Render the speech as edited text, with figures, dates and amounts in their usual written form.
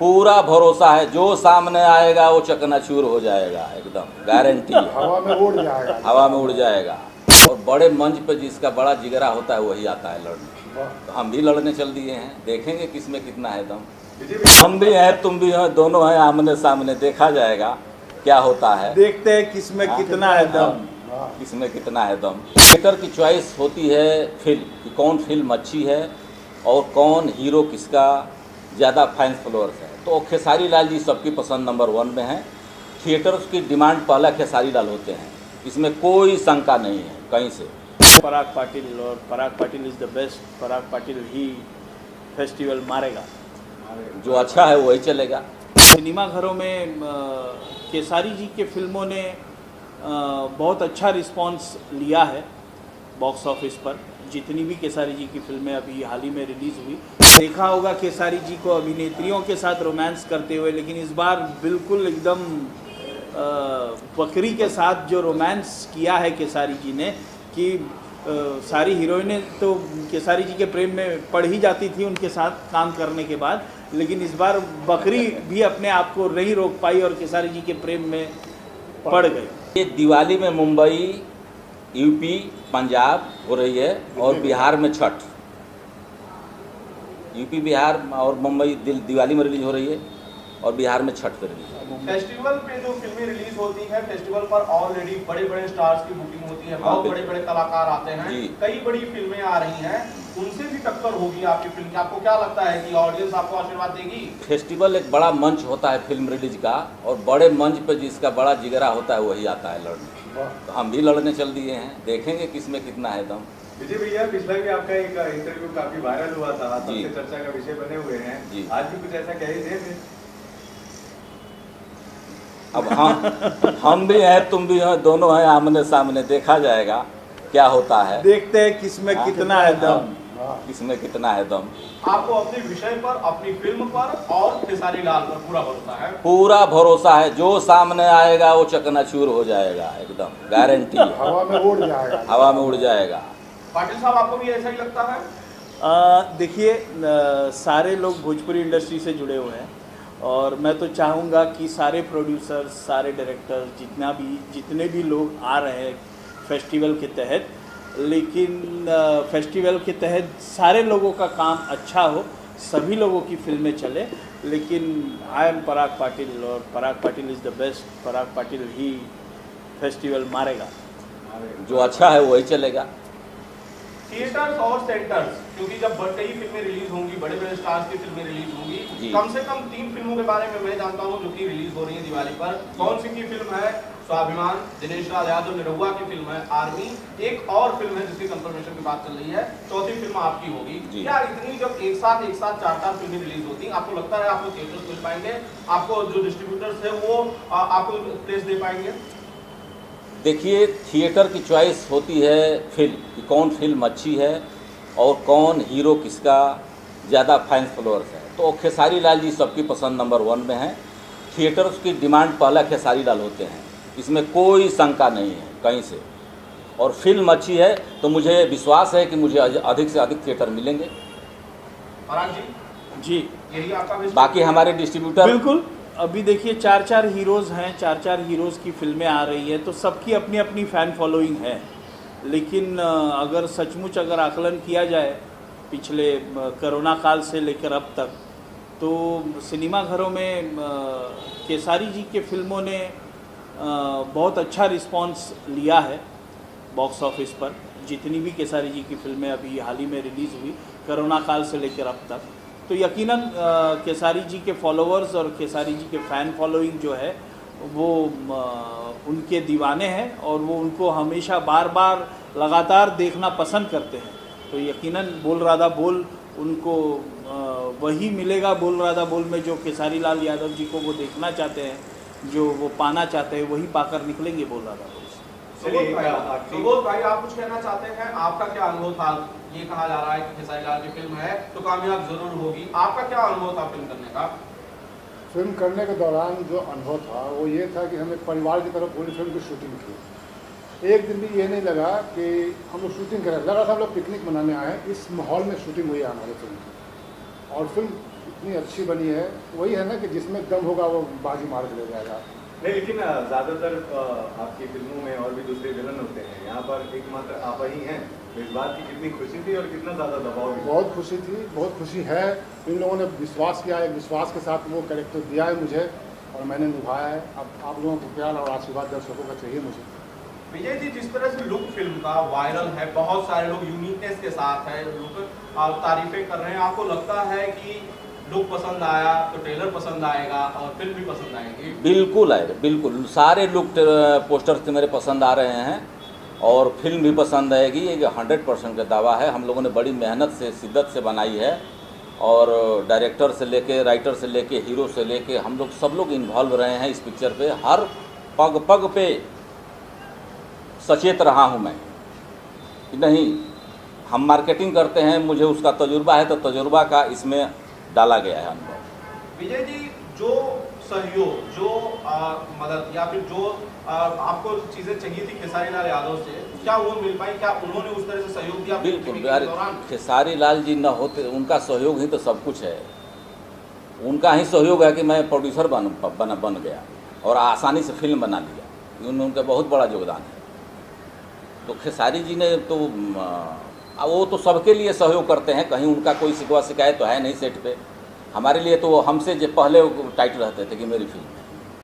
पूरा भरोसा है, जो सामने आएगा वो चकनाचूर हो जाएगा, एकदम गारंटी। हवा में उड़ जाएगा। हवा में उड़ जाएगा। और बड़े मंच पे जिसका बड़ा जिगरा होता है वही आता है लड़ने। तो हम भी लड़ने चल दिए हैं, देखेंगे किसमें कितना है दम। हम भी हैं, तुम भी हैं, दोनों हैं, आमने सामने, देखा जाएगा क्या होता है। देखते हैं किसमें कितना है दम। किसमें कितना है दम। थिएटर की चॉइस होती है फिल्म कि कौन फिल्म अच्छी है और कौन हीरो किसका ज़्यादा फैंस फॉलोअर्स है। तो खेसारी लाल जी सबकी पसंद नंबर 1 में हैं। थिएटर्स की डिमांड पहला खेसारी लाल होते हैं, इसमें कोई शंका नहीं है कहीं से। पराग पाटिल, और Parag Patil is the best. Parag Patil ही फेस्टिवल मारेगा। जो अच्छा है वही चलेगा। सिनेमा घरों में खेसारी जी के फिल्मों ने बहुत अच्छा रिस्पांस लिया है बॉक्स ऑफिस पर। जितनी भी खेसारी जी की फिल्में अभी हाल ही में रिलीज़ हुई, देखा होगा खेसारी जी को अभिनेत्रियों के साथ रोमांस करते हुए, लेकिन इस बार बिल्कुल एकदम बकरी के साथ जो रोमांस किया है खेसारी जी ने कि सारी हीरोइनें तो खेसारी जी के प्रेम में पड़ ही जाती थी उनके साथ काम करने के बाद, लेकिन इस बार बकरी भी अपने आप को नहीं रोक पाई और खेसारी जी के प्रेम में पड़ गई। ये दिवाली में मुंबई, यूपी, पंजाब हो रही है और बिहार में छठ। यूपी, बिहार और मुंबई दिवाली में रिलीज हो रही है और बिहार में छठ पे रिलीज है। फेस्टिवल पे जो फिल्में रिलीज होती हैं, फेस्टिवल पर ऑलरेडी बड़े बड़े स्टार्स की बुकिंग होती है, बहुत बड़े बड़े कलाकार आते हैं, कई बड़ी फिल्में आ रही हैं, उनसे भी टक्कर होगी आपकी फिल्म की। आपको क्या लगता है कि ऑडियंस आपको आशीर्वाद देगी? फेस्टिवल एक बड़ा मंच होता है फिल्म रिलीज का, और बड़े मंच पे जिसका बड़ा जिगरा होता है वही आता है लड़ने। तो हम भी लड़ने चल दिए हैं, देखेंगे किसमें कितना है दम। विजय भैया, पिछला भी आपका एक इंटरव्यू काफी वायरल हुआ था, सबसे चर्चा का विषय बने हुए हैं। आज भी कुछ ऐसा कह ही रहे थे। अब हम भी हैं, तुम भी हैं, दोनों हैं, आमने सामने, देखा जाएगा क्या होता है। देखते हैं किसमें कितना है दम। किसमें कितना है दम। आपको अपने विषय पर, अपनी फिल्म पर और खेसारी लाल पर पूरा भरोसा है? पूरा भरोसा है, जो सामने आएगा वो चकनाचूर हो जाएगा, एकदम गारंटी। हवा में उड़ जाएगा। हवा में उड़ जाएगा। पाटिल साहब, आपको भी ऐसा ही लगता है? देखिए, सारे लोग भोजपुरी इंडस्ट्री से जुड़े हुए हैं और मैं तो चाहूँगा कि सारे प्रोड्यूसर्स, सारे डायरेक्टर्स, जितने भी लोग आ रहे हैं फेस्टिवल के तहत, लेकिन फेस्टिवल के तहत सारे लोगों का काम अच्छा हो, सभी लोगों की फिल्में चले। लेकिन आई एम पराग पाटिल और Parag Patil is the best. Parag Patil ही फेस्टिवल मारेगा। जो अच्छा है वही चलेगा। थिएटर्स और सेंटर्स, क्योंकि जब कई फिल्में रिलीज होंगी, बड़े बड़े स्टार्स की फिल्में रिलीज होंगी, कम से कम 3 फिल्मों के बारे में मैं जानता हूं जो कि रिलीज हो रही है दिवाली पर। कौन सी की फिल्म है? स्वाभिमान, दिनेश लाल यादव निरहुआ की फिल्म है आर्मी, एक और फिल्म है जिसकी कंफर्मेशन की बात चल रही है, चौथी फिल्म आपकी होगी। क्या इतनी जब एक साथ 4-4 फिल्में रिलीज होती हैं, आपको लगता है आपको थिएटर्स मिल पाएंगे? आपको जो डिस्ट्रीब्यूटर्स है वो आपको प्लेस दे पाएंगे? देखिए, थिएटर की चॉइस होती है फिल्म कि कौन फिल्म अच्छी है और कौन हीरो किसका ज़्यादा फैंस फॉलोअर्स है। तो खेसारी लाल जी सबकी पसंद नंबर 1 में हैं। थिएटर्स की डिमांड पहला खेसारी लाल होते हैं, इसमें कोई शंका नहीं है कहीं से। और फिल्म अच्छी है तो मुझे विश्वास है कि मुझे अधिक से अधिक थिएटर मिलेंगे। पराग जी, यही आपका विश्वास? बाकी हमारे डिस्ट्रीब्यूटर बिल्कुल। अभी देखिए 4-4 हीरोज़ हैं, 4-4 हीरोज़ की फिल्में आ रही हैं, तो सबकी अपनी अपनी फ़ैन फॉलोइंग है। लेकिन अगर सचमुच अगर आकलन किया जाए पिछले कोरोना काल से लेकर अब तक, तो सिनेमा घरों में खेसारी जी के फिल्मों ने बहुत अच्छा रिस्पांस लिया है बॉक्स ऑफिस पर। जितनी भी खेसारी जी की फिल्में अभी हाल ही में रिलीज़ हुई कोरोना काल से लेकर अब तक, तो यकीनन खेसारी जी के फॉलोअर्स और खेसारी जी के फ़ैन फॉलोइंग जो है वो उनके दीवाने हैं और वो उनको हमेशा बार बार लगातार देखना पसंद करते हैं। तो यकीनन बोल राधा बोल उनको वही मिलेगा। बोल राधा बोल में जो खेसारी लाल यादव जी को वो देखना चाहते हैं, जो वो पाना चाहते हैं, वही पाकर निकलेंगे बोल राधा बोल। सुबोध भाई, आप कुछ कहना चाहते हैं? आपका क्या अनुभव था? ये कहा जा रहा है कि खेसारी लाल की फिल्म है तो कामयाब जरूर होगी, आपका क्या अनुभव था फिल्म करने का? फिल्म करने के दौरान जो अनुभव था वो ये था कि हम एक परिवार की तरफ पूरी फिल्म की शूटिंग की। एक दिन भी ये नहीं लगा कि हम लोग शूटिंग करें, लगा था हम लोग पिकनिक मनाने आए, इस माहौल में शूटिंग हुई है हमारी फिल्म की। और फिल्म इतनी अच्छी बनी है, वही है ना कि जिसमें दम होगा वो बाजी मार के ले जाएगा। नहीं, लेकिन ज़्यादातर आपकी फिल्मों में और भी दूसरे विलन होते हैं, यहाँ पर एकमात्र आप ही हैं, तो इस बात की कितनी खुशी थी और कितना ज़्यादा दबाव भी? बहुत खुशी थी, बहुत खुशी है। इन लोगों ने विश्वास किया है, विश्वास के साथ वो कैरेक्टर दिया है मुझे और मैंने निभाया है। अब आप लोगों को प्यार और आशीर्वाद दर्शकों का चाहिए मुझे। विजय जी, जिस तरह से लुक फिल्म का वायरल है, बहुत सारे लोग यूनिकनेस के साथ है, लुक तारीफें कर रहे हैं, आपको लगता है कि लुक पसंद आया तो ट्रेलर पसंद आएगा और फिल्म भी पसंद आएगी? बिल्कुल आएगा, बिल्कुल सारे लुक पोस्टर्स मेरे पसंद आ रहे हैं और फिल्म भी पसंद आएगी। ये 100% का दावा है। हम लोगों ने बड़ी मेहनत से, शिद्दत से बनाई है और डायरेक्टर से लेके, राइटर से लेके, हीरो से लेके हम लोग सब लोग इन्वॉल्व रहे हैं इस पिक्चर पे। हर पग पग पे सचेत रहा हूँ मैं कि नहीं, हम मार्केटिंग करते हैं, मुझे उसका तजुर्बा है, तो तजुर्बा का इसमें डाला गया है अनुभव। विजय जी, जो सहयोग, जो मदद या फिर जो आपको चीज़ें चाहिए थी खेसारी लाल यादव से, क्या वो मिल पाई? क्या उन्होंने उस तरह से सहयोग दिया? बिल्कुल यार, खेसारी लाल जी न होते, उनका सहयोग ही तो सब कुछ है। उनका ही सहयोग है कि मैं प्रोड्यूसर बन गया और आसानी से फिल्म बना लिया। उनका बहुत बड़ा योगदान है। तो खेसारी जी ने तो वो तो सबके लिए सहयोग करते हैं, कहीं उनका कोई शिकवा शिकायत तो है नहीं सेट पे। हमारे लिए तो वो हमसे जो पहले टाइट रहते थे कि मेरी फिल्म है।